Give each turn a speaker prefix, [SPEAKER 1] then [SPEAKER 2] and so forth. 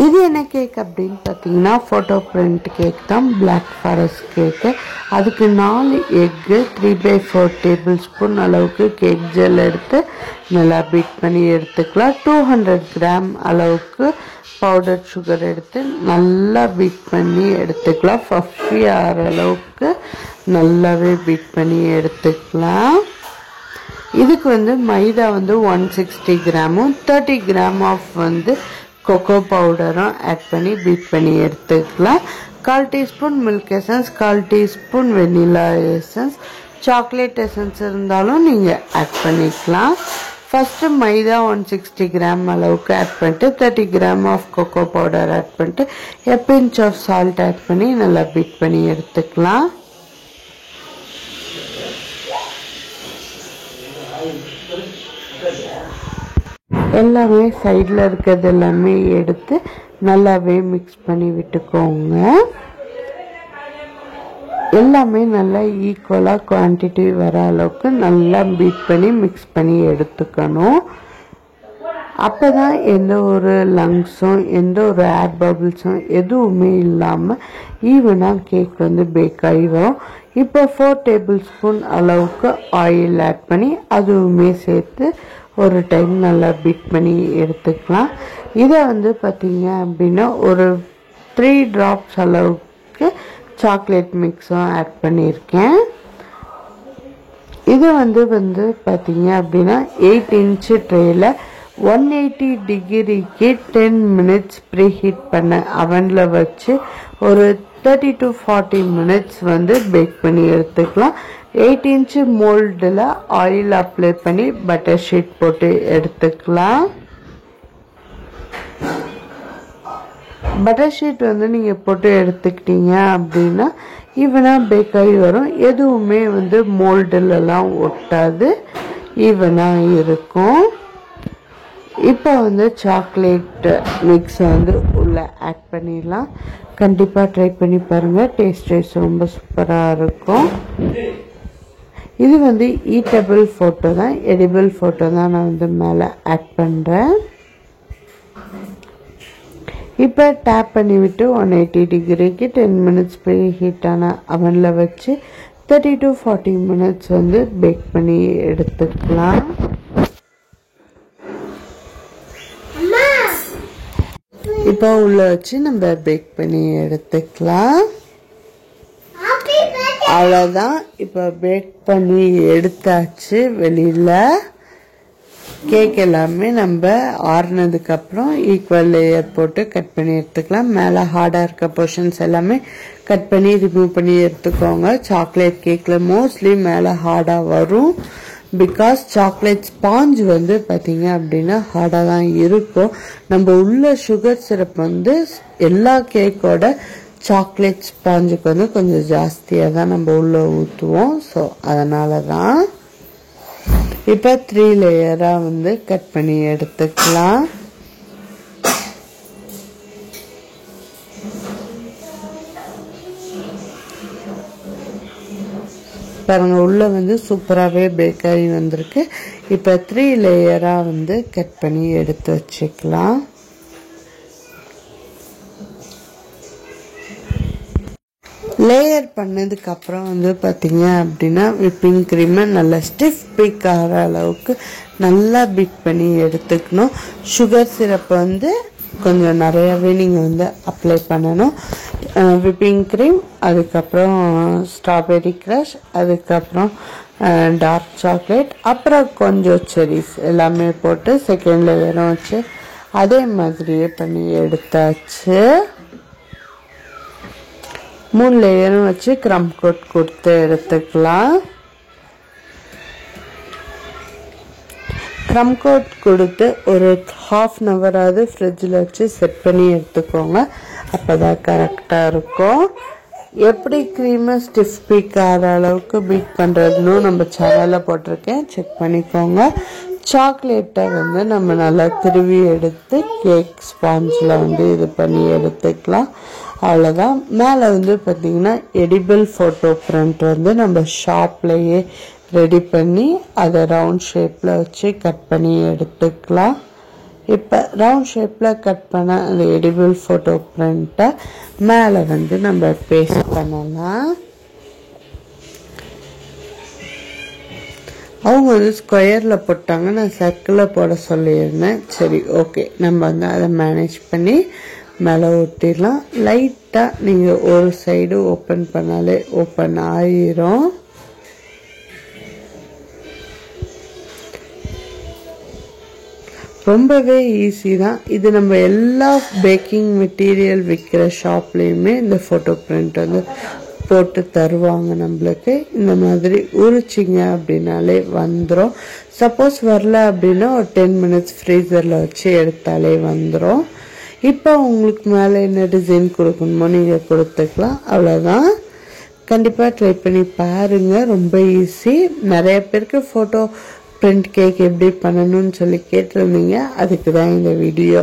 [SPEAKER 1] இது என்ன கேக் அப்படின்னு பார்த்தீங்கன்னா ஃபோட்டோ பிரிண்ட் கேக் தான், பிளாக் ஃபாரஸ்ட் கேக்கு. அதுக்கு 4 எக்கு 3/4 டேபிள் ஸ்பூன் அளவுக்கு கேக் ஜெல் எடுத்து நல்லா பீட் பண்ணி எடுத்துக்கலாம். 200 கிராம் அளவுக்கு பவுடர் சுகர் எடுத்து நல்லா பீட் பண்ணி எடுத்துக்கலாம். ஃபஃபி ஆகிற அளவுக்கு நல்லாவே பீட் பண்ணி எடுத்துக்கலாம். இதுக்கு மைதா 160 கிராமும் 30 கிராம் ஆஃப் கொக்கோ பவுடரும் ஆட் பண்ணி பீட் பண்ணி எடுத்துக்கலாம். 1/4 teaspoon milk essence, 1/4 teaspoon vanilla essence, chocolate essence இருந்தாலும் நீங்கள் ஆட் பண்ணிக்கலாம். ஃபஸ்ட்டு மைதா 160 கிராம் அளவுக்கு ஆட் பண்ணிட்டு 30 gram of cocoa powder add பண்ணிட்டு a pinch of salt add பண்ணி நல்லா பீட் பண்ணி எடுத்துக்கலாம். எல்லாமே சைடில் இருக்கிறது எல்லாமே எடுத்து நல்லாவே மிக்ஸ் பண்ணி விட்டுக்கோங்க. எல்லாமே நல்லா ஈக்குவலாக குவான்டிட்டி வர அளவுக்கு நல்லா பீட் பண்ணி மிக்ஸ் பண்ணி எடுத்துக்கணும். அப்போ தான் எந்த ஒரு லங்ஸும் எந்த ஒரு ஏர் பபிள்ஸும் எதுவுமே இல்லாமல் ஈவனாக கேக் பேக் ஆகி வரும். இப்போ 4 டேபிள் ஸ்பூன் அளவுக்கு ஆயில் ஆட் பண்ணி அதுவுமே சேர்த்து ஒரு டைம் நல்லா பீட் பண்ணி எடுத்துக்கலாம். இதை பார்த்தீங்க அப்படின்னா ஒரு 3 ட்ராப்ஸ் அளவுக்கு சாக்லேட் மிக்ஸும் ஆட் பண்ணியிருக்கேன். இது பார்த்தீங்க அப்படின்னா 8 இன்ச்சு ட்ரேயில் 180 டிகிரிக்கு 10 மினிட்ஸ் ப்ரீ ஹீட் பண்ண அவனில் வச்சு ஒரு 30 to 40 மினிட்ஸ் பேக் பண்ணி எடுத்துக்கலாம். 8 இன்ச்சு மோல்டில் ஆயில் அப்ளை பண்ணி பட்டர் ஷீட் போட்டு எடுத்துக்கலாம். பட்டர் ஷீட் நீங்கள் போட்டு எடுத்துக்கிட்டீங்க அப்படின்னா ஈவனாக பேக் ஆகி வரும். எதுவுமே மோல்டுலலாம் ஒட்டாது, ஈவனாக இருக்கும். இப்போ சாக்லேட் மிக்ஸ் உள்ளே ஆட் பண்ணிடலாம். கண்டிப்பாக ட்ரை பண்ணி பாருங்கள், டேஸ்ட் ரொம்ப சூப்பராக இருக்கும். இது ஈட்டபிள் ஃபோட்டோ தான், எடிபிள் ஃபோட்டோ தான் நான் மேலே ஆட் பண்ணுறேன். இப்போ டேப் பண்ணிவிட்டு 180 டிகிரிக்கு 10 மினிட்ஸ் ப்ரீ ஹீட்டான அவனில் வச்சு 30 to 40 மினிட்ஸ் பேக் பண்ணி எடுத்துக்கலாம். இப்போ உள்ள வச்சு நம்ம பேக் பண்ணி எடுத்துக்கலாம். அவ்வளோதான், இப்போ பேக் பண்ணி எடுத்தாச்சு. வெளியில் கேக் எல்லாமே நம்ம ஆறுனதுக்கப்புறம் ஈக்குவல் லேயர் போட்டு கட் பண்ணி எடுத்துக்கலாம். மேலே ஹார்டாக இருக்க போர்ஷன்ஸ் எல்லாமே கட் பண்ணி ரிமூவ் பண்ணி எடுத்துக்கோங்க. சாக்லேட் கேக்கில் மோஸ்ட்லி மேலே ஹார்டாக வரும். பிகாஸ் சாக்லேட் ஸ்பாஞ்ச் பார்த்தீங்க அப்படின்னா ஹார்டாக தான் இருக்கும். நம்ம உள்ள சுகர் சிரப் எல்லா கேக்கோட சாக்லேட் ஸ்பாஞ்சுக்கு கொஞ்சம் ஜாஸ்தியாக தான் நம்ம உள்ளே ஊற்றுவோம். ஸோ அதனால தான் இப்போ 3 லேயராக கட் பண்ணி எடுத்துக்கலாம். பாருங்க, உள்ள சூப்பராகவே பேக் ஆகி வந்திருக்கு. இப்போ 3 லேயராக கட் பண்ணி எடுத்து வச்சுக்கலாம். லேயர் பண்ணதுக்கப்புறம் பார்த்தீங்க அப்படின்னா விப்பிங் க்ரீமை நல்லா ஸ்டிஃப் பீக் ஆகிற அளவுக்கு நல்லா பீட் பண்ணி எடுத்துக்கணும். சுகர் சிரப்பை கொஞ்சம் நிறையாவே நீங்கள் அப்ளை பண்ணணும். விப்பிங் க்ரீம், அதுக்கப்புறம் ஸ்ட்ராபெரி க்ரஷ், அதுக்கப்புறம் டார்க் சாக்லேட், அப்புறம் கொஞ்சம் செரிஸ் எல்லாமே போட்டு செகண்ட் லேயரும் வச்சு அதே மாதிரியே பண்ணி எடுத்தாச்சு. 3 லேயரும் வச்சு க்ரம் கோட் கொடுத்து எடுத்துக்கலாம். க்ரம் கோட் கொடுத்து ஒரு 1/2 ஹவராவது ஃப்ரிட்ஜில் வச்சு செட் பண்ணி எடுத்துக்கோங்க. அப்போ தான் கரெக்டாக இருக்கும். எப்படி க்ரீமை ஸ்டிஃப் பீக் ஆகிற அளவுக்கு பீட் பண்ணுறதுன்னு நம்ம சேனலில் போட்டிருக்கேன், செக் பண்ணிக்கோங்க. சாக்லேட்டை நம்ம நல்லா திருவி எடுத்து கேக் ஸ்பாஞ்சில் இது பண்ணி எடுத்துக்கலாம். அவ்வளோதான். மேலே பார்த்தீங்கன்னா எடிபிள் ஃபோட்டோ பிரிண்ட் நம்ம ஷாப்லேயே ரெடி பண்ணி அதை ரவுண்ட் ஷேப்பில் வச்சு கட் பண்ணி எடுத்துக்கலாம். இப்போ ரவுண்ட் ஷேப்பில் கட் பண்ண அந்த எடிபிள் ஃபோட்டோ பிரிண்ட்டை மேலே வந்து நம்ம பேஸ்ட் பண்ணலாம். அவங்க வந்து ஸ்கொயரில் போட்டாங்க, நான் சர்க்கிளில் போட சொல்லியிருந்தேன். சரி ஓகே, நம்ம வந்து அதை மேனேஜ் பண்ணி மேலே ஒட்டிடலாம். லைட்டாக நீங்கள் ஒரு சைடு ஓப்பன் பண்ணாலே ஓப்பன் ஆகிரும். ரொம்பவே ஈஸி தான் இது. நம்ம எல்லா பேக்கிங் மெட்டீரியல் விற்கிற ஷாப்லேயுமே இந்த ஃபோட்டோ பிரிண்ட் வந்து போட்டு தருவாங்க நம்மளுக்கு. இந்த மாதிரி உரிச்சிங்க அப்படின்னாலே வந்துடும். சப்போஸ் வரல அப்படின்னா ஒரு 10 minutes ஃப்ரீசரில் வச்சு எடுத்தாலே வந்துடும். இப்போ உங்களுக்கு மேலே என்ன டிசைன் கொடுக்கணுமோ நீங்கள் கொடுத்துக்கலாம். அவ்வளோதான். கண்டிப்பாக ட்ரை பண்ணி பாருங்கள், ரொம்ப ஈஸி. நிறைய பேருக்கு ஃபோட்டோ பிரிண்ட் கேக் எப்படி பண்ணணும்னு சொல்லி கேட்டிருந்தீங்க, அதுக்கு தான் இந்த வீடியோ.